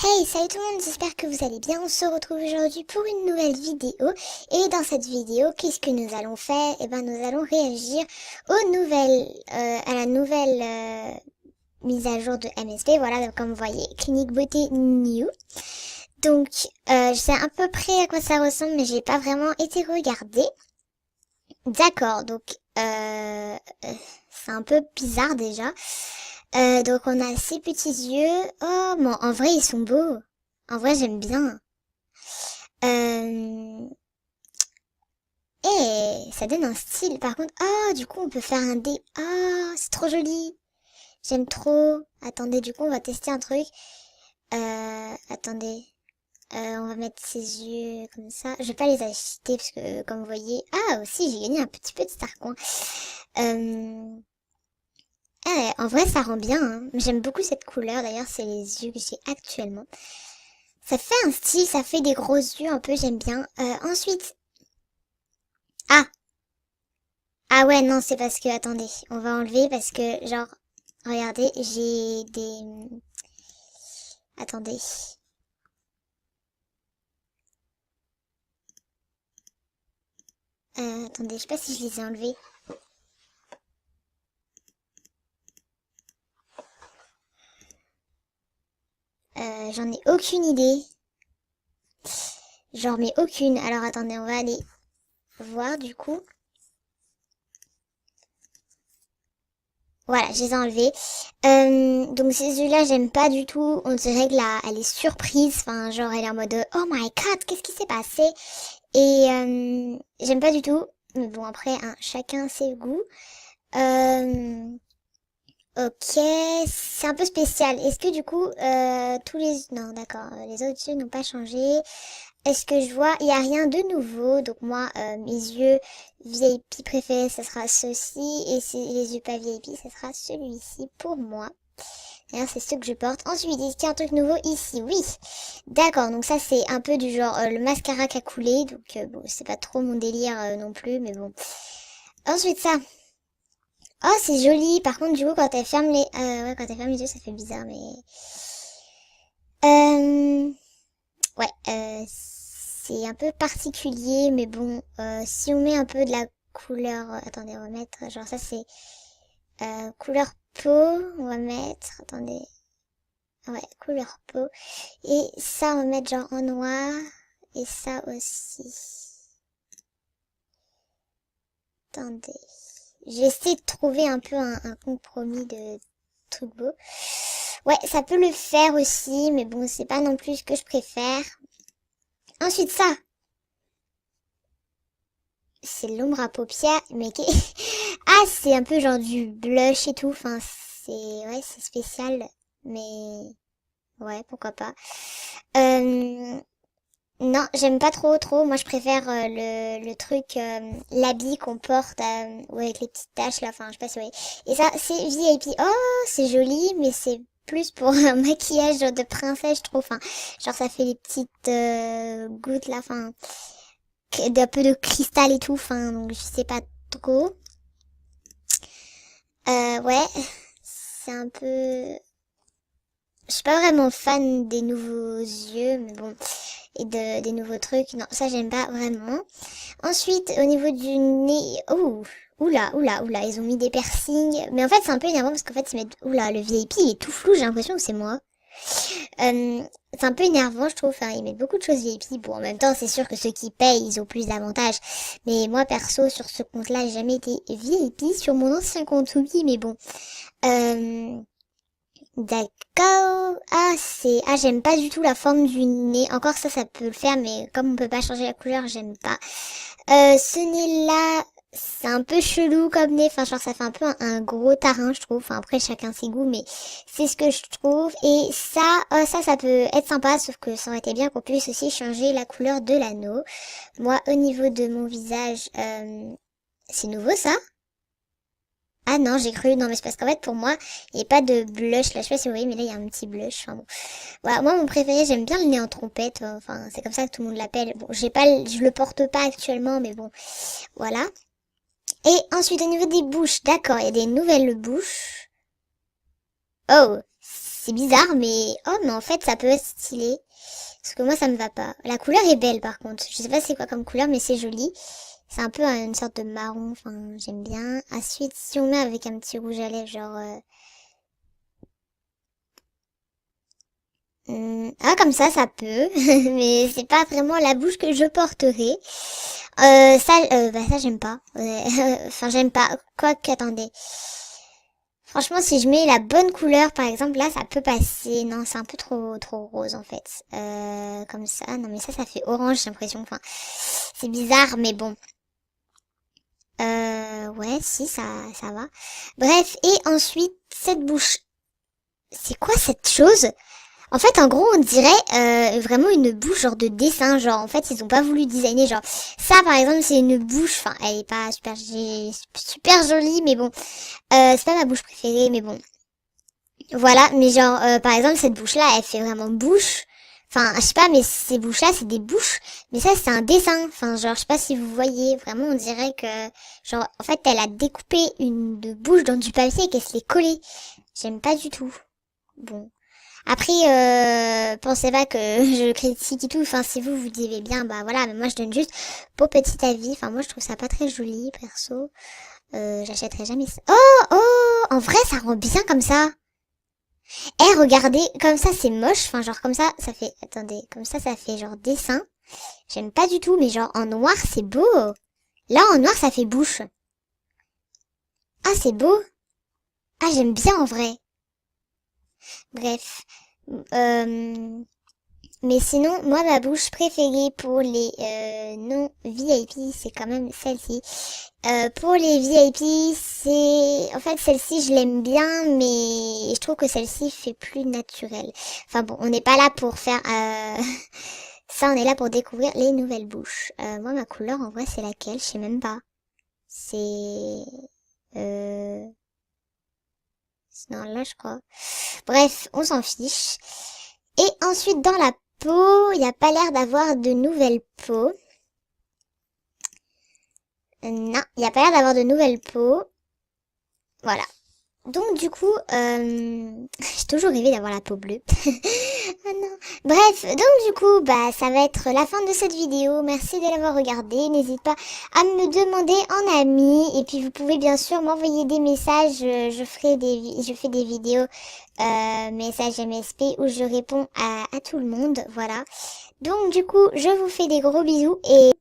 Hey, salut tout le monde, j'espère que vous allez bien. On se retrouve aujourd'hui pour une nouvelle vidéo. Et dans cette vidéo, qu'est-ce que nous allons faire? Eh ben, nous allons réagir à la nouvelle mise à jour de MSP. Voilà, donc comme vous voyez, Clinique Beauté New. Donc, je sais à peu près à quoi ça ressemble, mais j'ai pas vraiment été regarder. D'accord, donc c'est un peu bizarre déjà. Donc on a ces petits yeux. Oh, bon, en vrai ils sont beaux. En vrai j'aime bien. Euh... Et ça donne un style. Par contre, oh, du coup on peut faire un dé. Oh, c'est trop joli. J'aime trop. Attendez, du coup on va tester un truc. Attendez. On va mettre ses yeux comme ça. Je vais pas les acheter parce que comme vous voyez. Ah aussi j'ai gagné un petit peu de Starcoin. Euh... Ah ouais, en vrai, ça rend bien, hein. J'aime beaucoup cette couleur. D'ailleurs, c'est les yeux que j'ai actuellement. Ça fait un style, ça fait des gros yeux un peu, j'aime bien. Ensuite... Ah! Ah ouais, non, c'est parce que... Attendez, on va enlever parce que, genre... Regardez, j'ai des... Attendez. Attendez, je sais pas si je les ai enlevés. J'en ai aucune idée. Genre, mais aucune. Alors, attendez, on va aller voir, du coup. Voilà, je les ai enlevés. Donc ces yeux-là, j'aime pas du tout. On dirait que là, elle est surprise. Enfin, genre, elle est en mode oh my god, qu'est-ce qui s'est passé? Et j'aime pas du tout. Mais bon, après, hein, chacun ses goûts. Euh, ok, c'est un peu spécial. Est-ce que du coup, tous les... Non, d'accord, les autres yeux n'ont pas changé. Est-ce que je vois, il n'y a rien de nouveau. Donc moi, mes yeux VIP préférés, ce sera ceux-ci. Et les yeux pas VIP, ce sera celui-ci pour moi. D'ailleurs, c'est ce que je porte. Ensuite, est-ce qu'il y a un truc nouveau ici? Oui. D'accord, donc ça c'est un peu du genre le mascara qui a coulé. Donc bon, c'est pas trop mon délire non plus, mais bon. Ensuite ça. Oh, c'est joli. Par contre, du coup, quand elle ferme les... ouais, quand elle ferme les yeux, ça fait bizarre, mais... Ouais, c'est un peu particulier, mais bon, si on met un peu de la couleur... attendez, on va mettre... Genre ça, c'est couleur peau. On va mettre... Attendez. Ouais, couleur peau. Et ça, on va mettre genre en noir. Et ça aussi. Attendez. J'essaie de trouver un peu un compromis de truc beau. Ouais, ça peut le faire aussi, mais bon, c'est pas non plus ce que je préfère. Ensuite, ça. C'est l'ombre à paupières, mais qui... Ah, c'est un peu genre du blush et tout. Enfin, c'est... Ouais, c'est spécial. Mais... Ouais, pourquoi pas. Non, j'aime pas trop. Moi, je préfère le truc, l'habit qu'on porte ouais, avec les petites taches là. Enfin, je sais pas si vous voyez. Et ça, c'est VIP. Oh, c'est joli, mais c'est plus pour un maquillage de princesse, je trouve. Enfin, genre ça fait des petites gouttes là. Enfin, d'un peu de cristal et tout. Enfin, donc je sais pas trop. Ouais, c'est un peu... Je suis pas vraiment fan des nouveaux yeux, mais bon, et des nouveaux trucs. Non, ça j'aime pas vraiment. Ensuite, au niveau du nez, ouh, oula, ils ont mis des piercings. Mais en fait, c'est un peu énervant parce qu'en fait, ils mettent, oula, le VIP il est tout flou. J'ai l'impression que c'est moi. C'est un peu énervant, je trouve. Enfin, ils mettent beaucoup de choses VIP. Bon, en même temps, c'est sûr que ceux qui payent, ils ont plus d'avantages. Mais moi, perso, sur ce compte-là, j'ai jamais été VIP. Sur mon ancien compte, oui, mais bon. Euh, D'accord. Ah, j'aime pas du tout la forme du nez. Encore ça peut le faire, mais comme on peut pas changer la couleur, j'aime pas. Ce nez-là, c'est un peu chelou comme nez. Enfin, genre, ça fait un peu un gros tarin, je trouve. Enfin, après, chacun ses goûts, mais c'est ce que je trouve. Et ça peut être sympa, sauf que ça aurait été bien qu'on puisse aussi changer la couleur de l'anneau. Moi, au niveau de mon visage, c'est nouveau, ça? Ah non, j'ai cru. Non, mais c'est parce qu'en fait, pour moi, il n'y a pas de blush. Là, je sais pas si vous voyez, mais là, il y a un petit blush. Enfin bon. Voilà, moi, mon préféré, j'aime bien le nez en trompette. Enfin, c'est comme ça que tout le monde l'appelle. Bon, je le porte pas actuellement, mais bon. Voilà. Et ensuite, au niveau des bouches, d'accord, il y a des nouvelles bouches. Oh, c'est bizarre, mais oh, mais en fait, ça peut être stylé. Parce que moi, ça me va pas. La couleur est belle, par contre. Je sais pas c'est quoi comme couleur, mais c'est joli. C'est un peu une sorte de marron. Enfin, j'aime bien. Ensuite, si on met avec un petit rouge à lèvres, genre... ah, comme ça peut. Mais c'est pas vraiment la bouche que je porterai. Ça, j'aime pas. Enfin, j'aime pas. Quoique, attendez. Franchement, si je mets la bonne couleur, par exemple, là, ça peut passer. Non, c'est un peu trop rose, en fait. Comme ça. Non, mais ça fait orange, j'ai l'impression. Enfin, c'est bizarre, mais bon. Ouais, si, ça va. Bref, et ensuite, cette bouche. C'est quoi cette chose? En fait, en gros, on dirait vraiment une bouche genre de dessin. Genre, en fait, ils ont pas voulu designer. Genre, ça, par exemple, c'est une bouche. Enfin, elle est pas super jolie, mais bon. C'est pas ma bouche préférée, mais bon. Voilà, mais genre, par exemple, cette bouche-là, elle fait vraiment bouche. Enfin, je sais pas, mais ces bouches-là, c'est des bouches. Mais ça, c'est un dessin. Enfin, genre, je sais pas si vous voyez. Vraiment, on dirait que, genre, en fait, elle a découpé une bouche dans du papier et qu'elle se l'est collée. J'aime pas du tout. Bon. Après, pensez pas que je critique et tout. Enfin, si vous aimez bien, bah voilà. Mais moi, je donne juste pour petit avis. Enfin, moi, je trouve ça pas très joli, perso. J'achèterai jamais ça. Oh, en vrai, ça rend bien comme ça. Eh, regardez, comme ça, c'est moche. Enfin, genre, comme ça fait, attendez, comme ça fait genre dessin. J'aime pas du tout, mais genre, en noir, c'est beau. Là, en noir, ça fait bouche. Ah, c'est beau. Ah, j'aime bien en vrai. Bref. Euh, Mais sinon, moi, ma bouche préférée pour les non VIP, c'est quand même celle-ci. Pour les VIP, c'est... En fait, celle-ci, je l'aime bien, mais je trouve que celle-ci fait plus naturel. Enfin bon, on n'est pas là pour faire... Ça, on est là pour découvrir les nouvelles bouches. Moi, ma couleur, en vrai, c'est laquelle? Je sais même pas. C'est... Euh... Non, là, je crois. Bref, on s'en fiche. Et ensuite, dans la peau, il n'y a pas l'air d'avoir de nouvelles peaux. Non, il n'y a pas l'air d'avoir de nouvelles peaux. Voilà. Donc du coup, j'ai toujours rêvé d'avoir la peau bleue. Ah non. Bref, donc du coup, bah ça va être la fin de cette vidéo. Merci de l'avoir regardée. N'hésite pas à me demander en ami. Et puis vous pouvez bien sûr m'envoyer des messages. Je fais des vidéos messages MSP où je réponds à tout le monde. Voilà. Donc du coup, je vous fais des gros bisous et